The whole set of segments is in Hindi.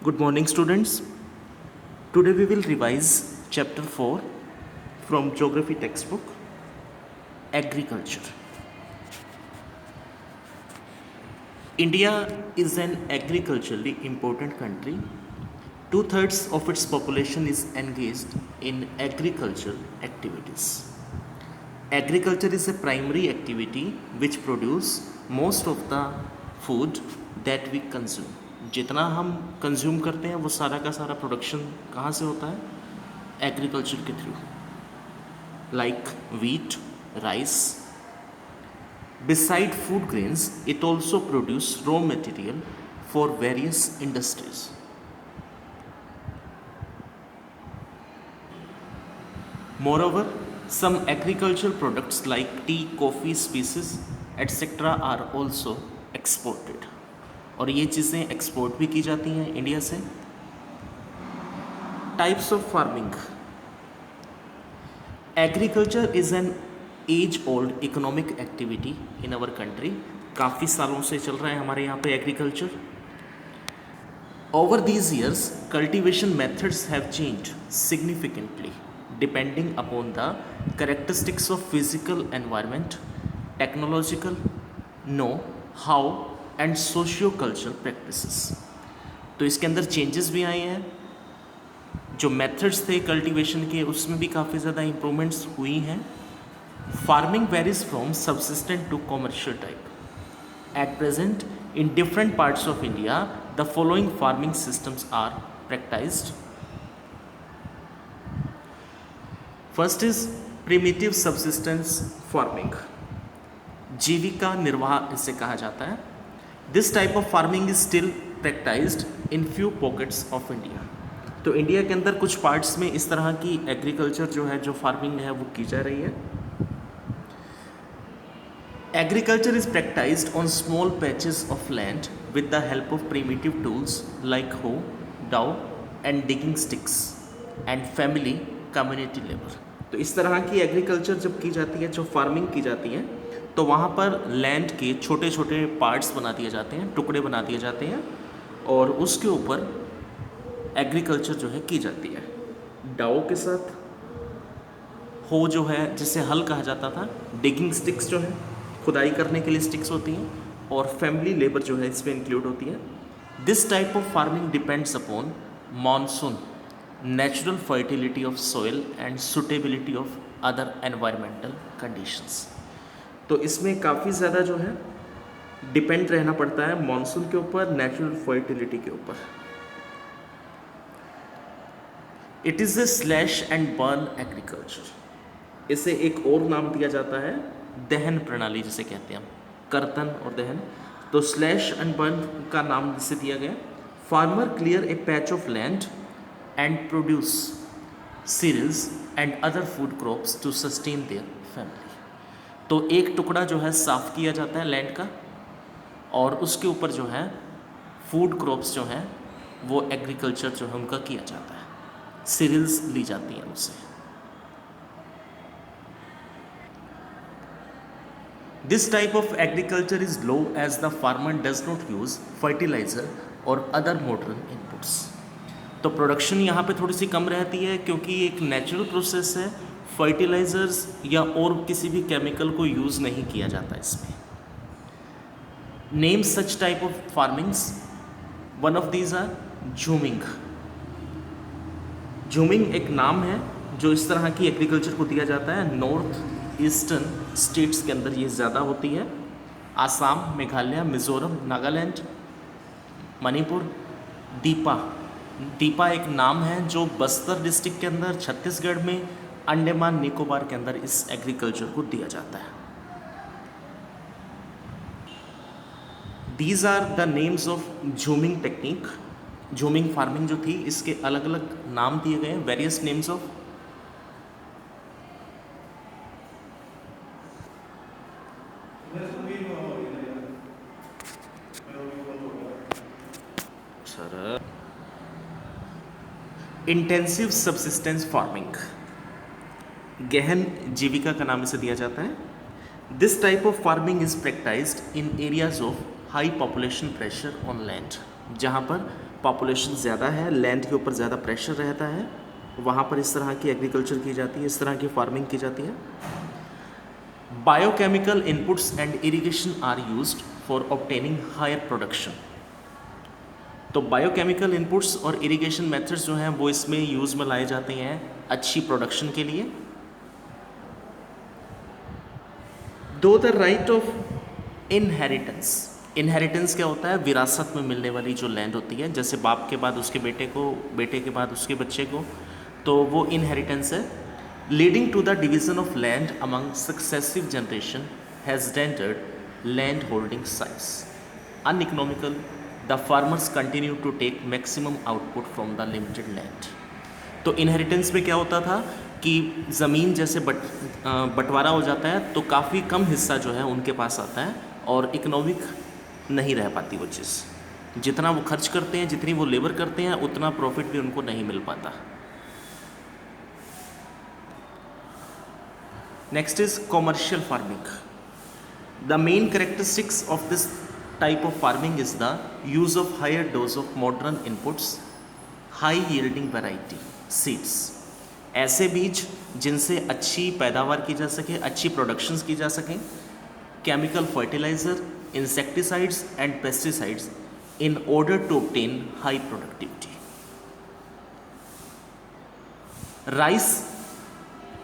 Good morning, students. Today we will revise chapter 4 from geography textbook, agriculture. India is an agriculturally important country. Two-thirds of its population is engaged in agricultural activities. Agriculture is a primary activity which produce most of the food that we consume. जितना हम कंज्यूम करते हैं वो सारा का सारा प्रोडक्शन कहाँ से होता है? एग्रीकल्चर के through, like wheat, rice. Beside food grains, it also produces raw material for various industries. Moreover, some agricultural products like tea, coffee, spices, etc. are also exported. और ये चीज़ें एक्सपोर्ट भी की जाती हैं इंडिया से. Types of farming. Agriculture is an age old economic activity in our country. काफ़ी सालों से चल रहा है हमारे यहाँ पे agriculture. Over these years cultivation methods have changed significantly depending upon the characteristics of physical environment, technological know how and socio cultural practices. तो इसके अंदर चेंजेस भी आए हैं. जो मेथड्स थे कल्टीवेशन के उसमें भी काफ़ी ज़्यादा इम्प्रूवमेंट्स हुई हैं. Farming varies from subsistent to commercial type. At present in different parts of India the following farming systems are practised. First is primitive subsistence farming. जीविका निर्वाह इसे कहा जाता है. This type of farming is still practised in few pockets of India. तो इंडिया के अंदर कुछ पार्ट्स में इस तरह की एग्रीकल्चर जो है, जो फार्मिंग है वो की जा रही है. Agriculture is practised on small patches of land with the help of primitive tools like hoe, dao and digging sticks and family community labour. तो इस तरह की एग्रीकल्चर जब की जाती है, जो फार्मिंग की जाती है, तो वहाँ पर लैंड के छोटे छोटे पार्ट्स बना दिए जाते हैं, टुकड़े बना दिए जाते हैं और उसके ऊपर एग्रीकल्चर जो है की जाती है. डाओ के साथ, हो जो है जिसे हल कहा जाता था, डिगिंग स्टिक्स जो है खुदाई करने के लिए स्टिक्स होती हैं, और फैमिली लेबर जो है इसमें इंक्लूड होती है. This type of farming depends upon monsoon, natural fertility of soil and suitability of other environmental conditions. तो इसमें काफ़ी ज़्यादा जो है डिपेंड रहना पड़ता है मानसून के ऊपर, नेचुरल फर्टिलिटी के ऊपर. It is A slash and burn agriculture. इसे एक और नाम दिया जाता है दहन प्रणाली, जिसे कहते हैं हम, कर्तन और दहन. तो स्लैश एंड बर्न का नाम जिसे दिया गया. Farmer clear a patch of land and produce cereals and other food crops to sustain their family. तो एक टुकड़ा जो है साफ़ किया जाता है लैंड का, और उसके ऊपर जो है फूड क्रॉप्स जो हैं वो एग्रीकल्चर जो है उनका किया जाता है. सीरियल्स ली जाती हैं उससे. This type of agriculture is low as the farmer does not use fertiliser और अदर मॉडर्न इनपुट्स. तो प्रोडक्शन यहाँ पे थोड़ी सी कम रहती है क्योंकि एक नेचुरल प्रोसेस है. फर्टिलाइजर्स या और किसी भी केमिकल को यूज़ नहीं किया जाता इसमें. Name such type of farmings. One of these are jhumming. Jhumming एक नाम है जो इस तरह की एग्रीकल्चर को दिया जाता है. नॉर्थ ईस्टर्न स्टेट्स के अंदर ये ज़्यादा होती है. आसाम, मेघालय, मिज़ोरम, नागालैंड, मणिपुर. दीपा एक नाम है जो बस्तर डिस्ट्रिक्ट के अंदर, छत्तीसगढ़ में, अंडमान निकोबार के अंदर इस एग्रीकल्चर को दिया जाता है. These are the names of jhumming technique. Jhumming farming जो थी इसके अलग अलग नाम दिए गए हैं, various names of. Intensive subsistence farming, गहन जीविका का नाम इसे दिया जाता है. This type of farming is practised in areas of high population pressure on land. जहाँ पर पॉपुलेशन ज़्यादा है, लैंड के ऊपर ज़्यादा प्रेशर रहता है, वहाँ पर इस तरह की एग्रीकल्चर की जाती है, इस तरह की फार्मिंग की जाती है। Biochemical inputs and irrigation are used for obtaining higher production. तो बायोकेमिकल इनपुट्स और इरिगेशन मेथड्स जो हैं वो इसमें यूज़ में लाए जाते हैं अच्छी प्रोडक्शन के लिए। दो the right of inheritance, inheritance क्या होता है? विरासत में मिलने वाली जो लैंड होती है, जैसे बाप के बाद उसके बेटे को, बेटे के बाद उसके बच्चे को, तो वो इनहेरिटेंस है। Leading to the division of land among successive generation has rendered land holding size uneconomical. The farmers continue to take maximum output from the limited land. तो इनहेरिटेंस में क्या होता था कि ज़मीन जैसे बंटवारा हो जाता है तो काफ़ी कम हिस्सा जो है उनके पास आता है और इकोनॉमिक नहीं रह पाती वो चीज़। जितना वो खर्च करते हैं, जितनी वो लेबर करते हैं, उतना प्रॉफिट भी उनको नहीं मिल पाता। Next is commercial farming. The main characteristics of this type of farming is the use of higher dose of modern inputs, high yielding variety seeds, ऐसे बीज जिनसे अच्छी पैदावार की जा सके, अच्छी प्रोडक्शंस की जा सकें, chemical fertiliser, insecticides and pesticides in order to obtain high productivity. Rice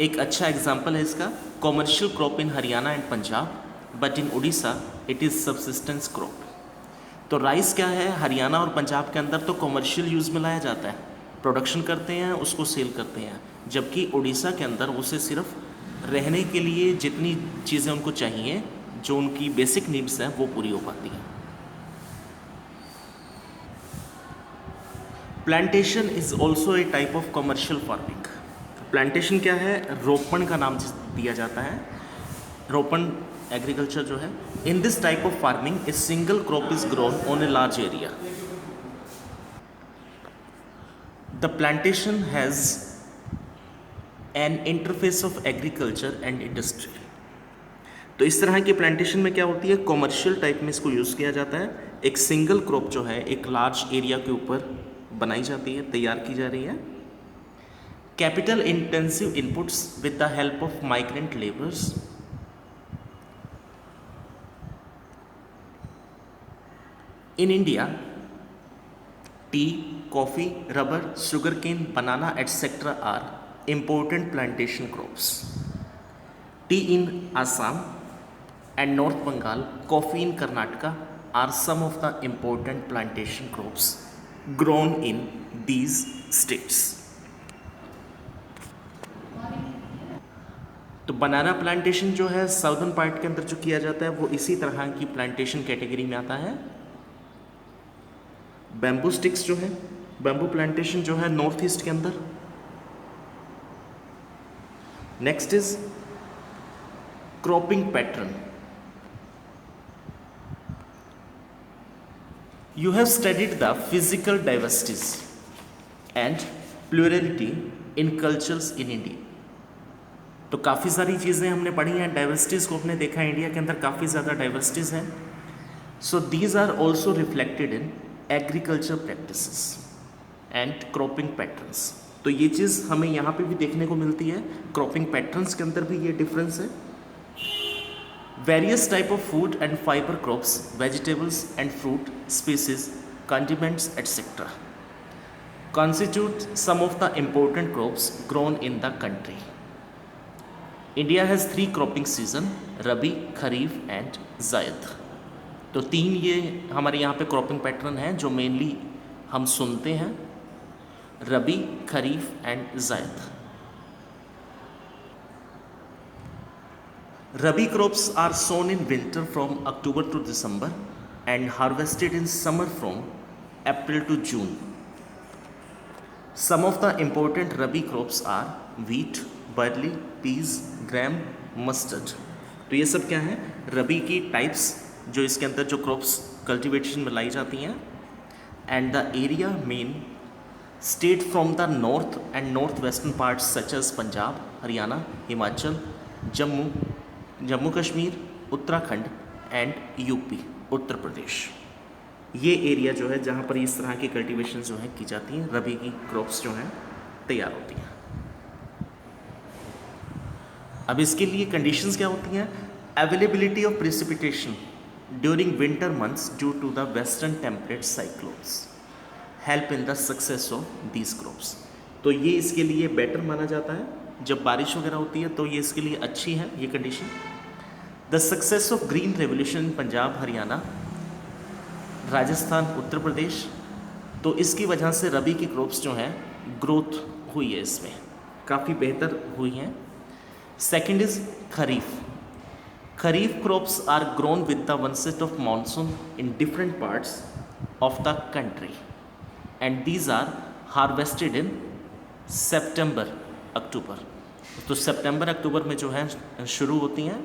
एक अच्छा एग्जाम्पल है इसका। Commercial crop in Haryana and Punjab, but in Orissa it is subsistence crop. तो राइस क्या है, हरियाणा और पंजाब के अंदर तो कॉमर्शियल यूज़ में लाया जाता है, प्रोडक्शन करते हैं, उसको सेल करते हैं, जबकि उड़ीसा के अंदर उसे सिर्फ रहने के लिए जितनी चीज़ें उनको चाहिए, जो उनकी बेसिक नीड्स हैं, वो पूरी हो पाती हैं। Plantation is also a type of commercial farming. Plantation क्या है? रोपण का नाम दिया जाता है। रोपण एग्रीकल्चर जो है, in this type of farming a single crop is grown on a large area. The plantation has an interface of agriculture and industry. तो इस तरह की प्लांटेशन में क्या होती है, कॉमर्शियल टाइप में इसको यूज़ किया जाता है। एक सिंगल क्रॉप जो है एक लार्ज एरिया के ऊपर बनाई जाती है, तैयार की जा रही है। Capital intensive inputs with the help of migrant labours. In India tea, coffee, rubber, sugar cane, banana etcetera are important plantation crops. Tea in Assam and North Bengal, coffee in Karnataka are some of the important plantation crops grown in these states. तो बनाना प्लांटेशन जो है साउदर्न पार्ट के अंदर जो किया जाता है वो इसी तरह की प्लांटेशन कैटेगरी में आता है। बैम्बू स्टिक्स जो है, बैम्बू प्लांटेशन जो है नॉर्थ ईस्ट के अंदर। Next is cropping pattern. You have studied the physical diversities and plurality in cultures in India. तो काफ़ी सारी चीज़ें हमने पढ़ी हैं, डाइवर्सिटीज़ को हमने देखा है, इंडिया के अंदर काफ़ी ज़्यादा डाइवर्सिटीज़ हैं। So these are also reflected in agriculture practices and cropping patterns. तो ये चीज़ हमें यहाँ पे भी देखने को मिलती है, क्रॉपिंग पैटर्न्स के अंदर भी ये डिफरेंस है। Various type of food and fibre crops, vegetables and fruit species, condiments et cetera constitute some of the important crops grown in the country. India has 3 cropping season, rabi, kharif and zaid. तो 3 ये हमारे यहाँ पे क्रॉपिंग पैटर्न हैं जो मेनली हम सुनते हैं, rabi, kharif and zaid. Rabi crops are sown in winter from October to December and harvested in summer from April to June. Some of the important rabi crops are wheat, barley, peas, gram, mustard. तो ये सब क्या है, रबी की टाइप्स जो इसके अंदर जो क्रॉप्स कल्टीवेशन में लाई जाती हैं। And the area main state from the north and north western parts such as Punjab, Haryana, Himachal, Jammu Kashmir, Uttarakhand and UP, Uttar Pradesh. ये एरिया जो है जहाँ पर इस तरह की कल्टीवेशन जो है की जाती हैं, रबी की क्रॉप्स जो हैं तैयार होती हैं। अब इसके लिए कंडीशंस क्या होती हैं? Availability of precipitation during winter months due to the western temperate cyclones help in the success of these crops. तो ये इसके लिए बेटर माना जाता है, जब बारिश वगैरह होती है तो ये इसके लिए अच्छी है ये condition. The success of green revolution in Punjab, Haryana, Rajasthan, Uttar Pradesh, तो इसकी वजह से रबी की क्रॉप्स जो हैं ग्रोथ हुई है, इसमें काफ़ी बेहतर हुई हैं। Second is kharif. Kharif crops are grown with the onset of monsoon in different parts of the country and these are harvested in September, अक्टूबर। तो सितंबर अक्टूबर में जो है शुरू होती हैं।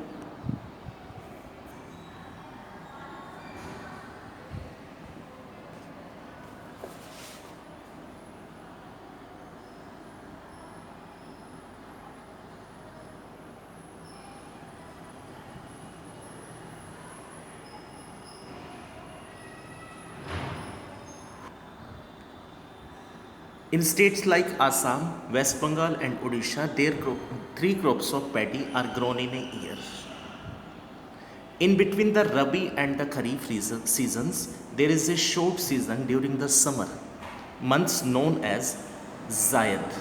In states like Assam, West Bengal and Odisha, three crops of paddy are grown in a year. In between the Rabi and the Kharif seasons, there is a short season during the summer months known as Zayed.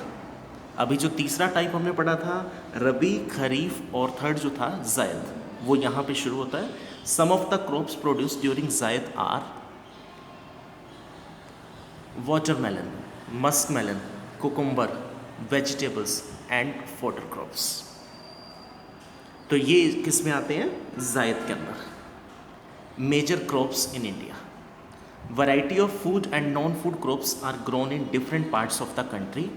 अभी जो तीसरा टाइप हमने पढ़ा था रबी, खरीफ और थर्ड जो था जायद, वो यहाँ पे शुरू होता है। Some of the crops produce during zaid are watermelon, muskmelon, cucumber, vegetables and fodder crops. तो ये किस में आते हैं? जायद के अंदर। Major crops in India, variety of food and non food crops are grown in different parts of the country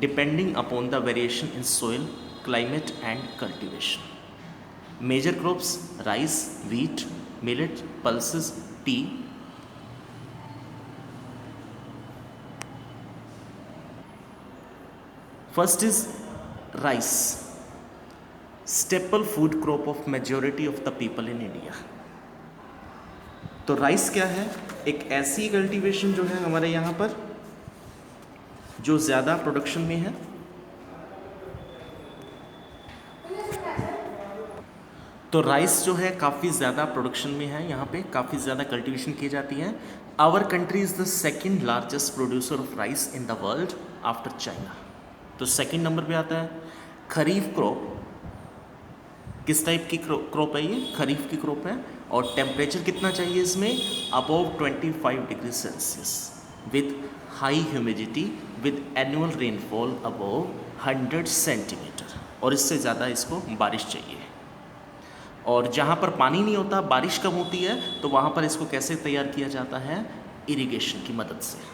depending upon the variation in soil, climate and cultivation. Major crops rice, wheat, millet, pulses, tea. First is rice, staple food crop of majority of the people in India. तो राइस क्या है? एक ऐसी कल्टीवेशन जो है हमारे यहाँ पर जो ज़्यादा प्रोडक्शन में है। तो राइस जो है काफ़ी ज़्यादा प्रोडक्शन में है, यहाँ पे काफ़ी ज़्यादा कल्टीवेशन की जाती है। Our country is the second largest producer of rice in the world after China. तो सेकंड नंबर पे आता है। खरीफ क्रॉप किस टाइप की क्रॉप है? ये खरीफ की क्रॉप है और टेम्परेचर कितना चाहिए इसमें? Above 25 degree Celsius with high humidity with annual rainfall above 100 centimetre, और इससे ज़्यादा इसको बारिश चाहिए। और जहाँ पर पानी नहीं होता, बारिश कम होती है, तो वहाँ पर इसको कैसे तैयार किया जाता है? इरिगेशन की मदद से।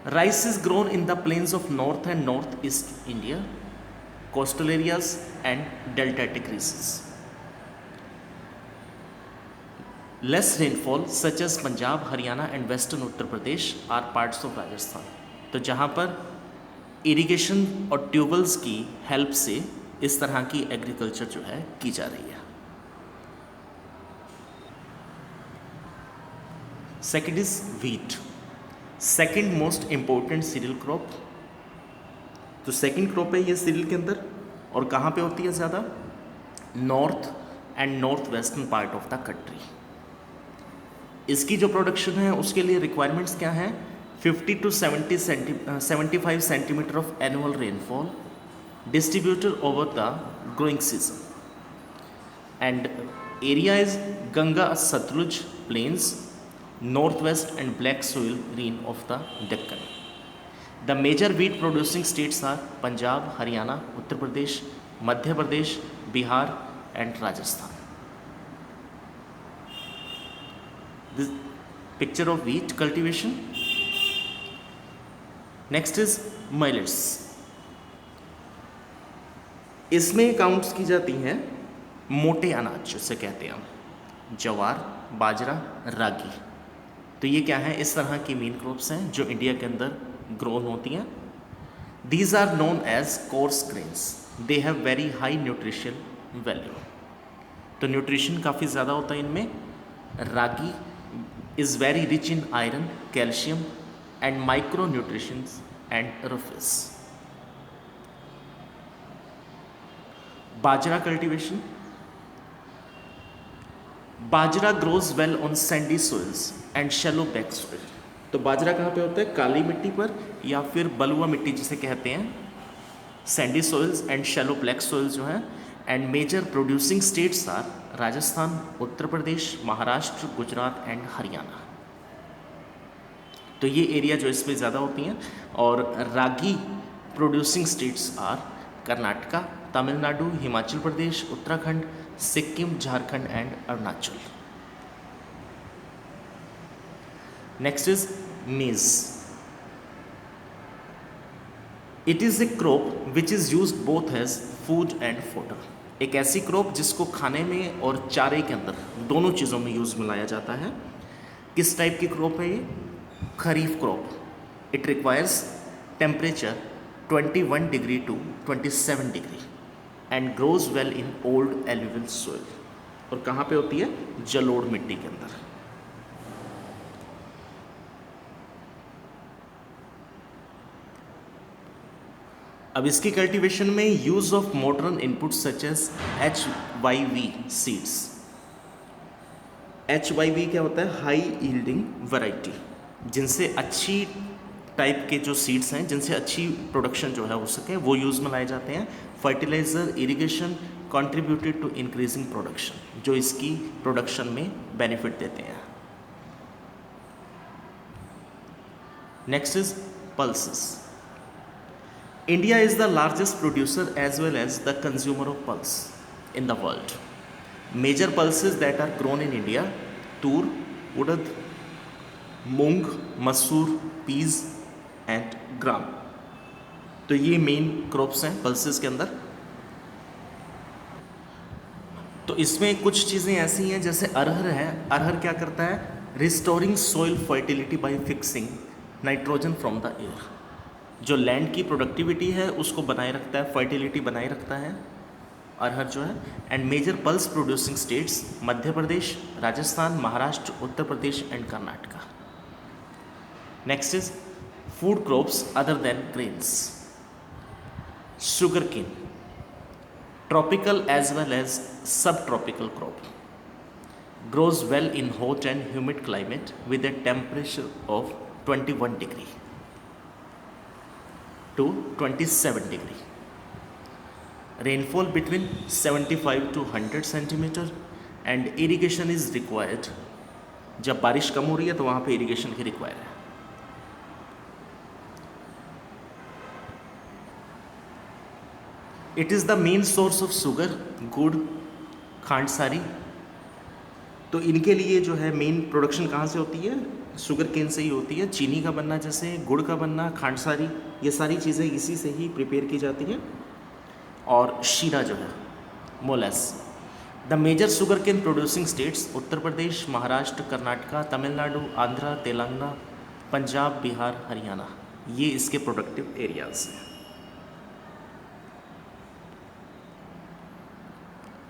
Rice is grown in the plains of north and northeast India, coastal areas and deltatic regions. Less rainfall such as Punjab, Haryana and western Uttar Pradesh are parts of Rajasthan. तो जहाँ पर इरिगेशन और ट्यूबवेल्स की हेल्प से इस तरह की एग्रीकल्चर जो है की जा रही है। Second is wheat, second most important cereal crop. तो सेकेंड क्रॉप है ये सीरियल के अंदर, और कहाँ पे होती है ज़्यादा? North and north western part of the country. इसकी जो प्रोडक्शन है उसके लिए रिक्वायरमेंट्स क्या हैं? 50 to 75 centimetre of annual rainfall distributed over the growing season and area is Ganga Satluj plains, northwest and black soil region of the Deccan. The major wheat producing states are Punjab, Haryana, Uttar Pradesh, Madhya Pradesh, Bihar and Rajasthan. This picture of wheat cultivation. Next is millets. इसमें काउंट्स की जाती हैं मोटे अनाज जिसे कहते हैं हम, ज्वार, बाजरा, रागी। तो ये क्या है? इस तरह की मेन क्रॉप्स हैं जो इंडिया के अंदर ग्रोन होती हैं। These are known as coarse grains. They have very high nutrition value. तो न्यूट्रिशन काफ़ी ज़्यादा होता है इनमें। Ragi is very rich in iron, calcium and micro nutrients and roughage. Bajra cultivation. Bajra grows well on sandy soils and shallow black soil. तो बाजरा कहाँ पे होता है? काली मिट्टी पर या फिर बलुआ मिट्टी जिसे कहते हैं, sandy soils and shallow black soils जो हैं। And major producing states are Rajasthan, Uttar Pradesh, Maharashtra, Gujarat and Haryana. तो ये एरिया जो इसमें ज़्यादा होती हैं। और ragi producing states are Karnataka, Tamil Nadu, Himachal Pradesh, Uttarakhand, Sikkim, Jharkhand and Arunachal. Next is maize. It is a crop which is use both as food and fodder. एक ऐसी क्रॉप जिसको खाने में और चारे के अंदर दोनों चीज़ों में यूज़ में लाया जाता है। किस टाइप की क्रॉप है ये? Kharif crop. It requires temperature 21 degree to 27 degree and grows well in old alluvial soil. और कहाँ पे होती है? जलोढ़ मिट्टी के अंदर। अब इसकी कल्टीवेशन में use of modern input such as HYV seeds. HYV क्या होता है? हाई यील्डिंग वैरायटी, जिनसे अच्छी टाइप के जो सीड्स हैं, जिनसे अच्छी प्रोडक्शन जो है हो सके, वो यूज़ में लाए जाते हैं। Fertiliser, irrigation contributed to increasing production, जो इसकी प्रोडक्शन में बेनिफिट देते हैं। Next is pulses. India is the largest producer as well as the consumer of pulse in the world. Major pulses that are grown in India: tur, urad, मूंग, मसूर, पीज एंड ग्राम। तो ये मेन क्रॉप्स हैं पल्सेस के अंदर। तो इसमें कुछ चीज़ें ऐसी हैं जैसे अरहर है। अरहर क्या करता है? Restoring soil fertility bye fixing nitrogen from the air. जो लैंड की प्रोडक्टिविटी है उसको बनाए रखता है, फर्टिलिटी बनाए रखता है अरहर जो है। And major pulse producing states Madhya Pradesh, Rajasthan, Maharashtra, Uttar Pradesh and Karnataka. Next is food crops other than grains. Sugar cane, tropical as well as sub tropical crop, grows well in hot and humid climate with a temperature of 21 degree to 27 degree. Rainfall between 75 to 100 centimeter and irrigation is required. जब बारिश कम हो रही है तो वहाँ पे इरिगेशन की रिक्वायर है। It is the main source of sugar, गुड़, खांड सारी। तो इनके लिए जो है मेन प्रोडक्शन कहाँ से होती है? शुगर केन से ही होती है। चीनी का बनना, जैसे गुड़ का बनना, खांड सारी, ये सारी चीज़ें इसी से ही प्रिपेयर की जाती हैं। और शीरा जो है, molasses. The major sugar cane producing states Uttar Pradesh, Maharashtra, Karnataka, Tamil Nadu, Andhra, Telangana, Punjab, Bihar, Haryana, ये इसके प्रोडक्टिव एरियाज हैं।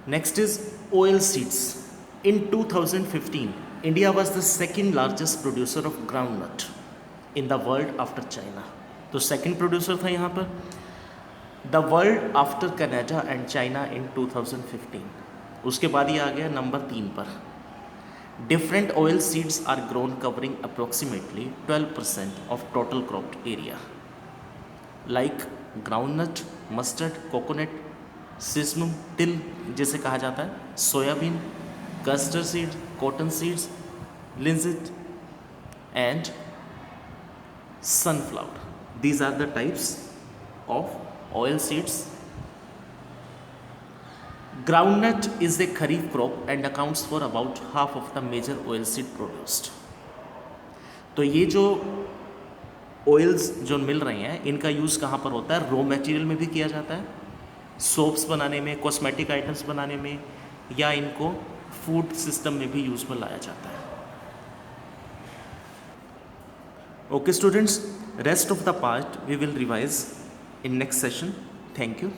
Next is oil seeds. In 2015, India was the second largest producer of groundnut in the world after China. तो second producer था यहाँ पर। The world after Canada and China in 2015. उसके बाद ये आ गया नंबर 3 पर। Different oil seeds are grown covering approximately 12% of total cropped area, like groundnut, mustard, coconut, sesame, तिल जिसे कहा जाता है, soybean, custard seed, cotton seeds, linseed and sunflower. These are the types of oil seeds. Groundnut is a kharif crop and accounts for about half of the major oil seed produced. तो ये जो ऑयल्स जो मिल रहे हैं इनका यूज़ कहाँ पर होता है? रॉ मटेरियल में भी किया जाता है, सोप्स बनाने में, कॉस्मेटिक आइटम्स बनाने में, या इनको फूड सिस्टम में भी यूज में लाया जाता है। Okay students, rest of the part we will revise in next session. Thank you.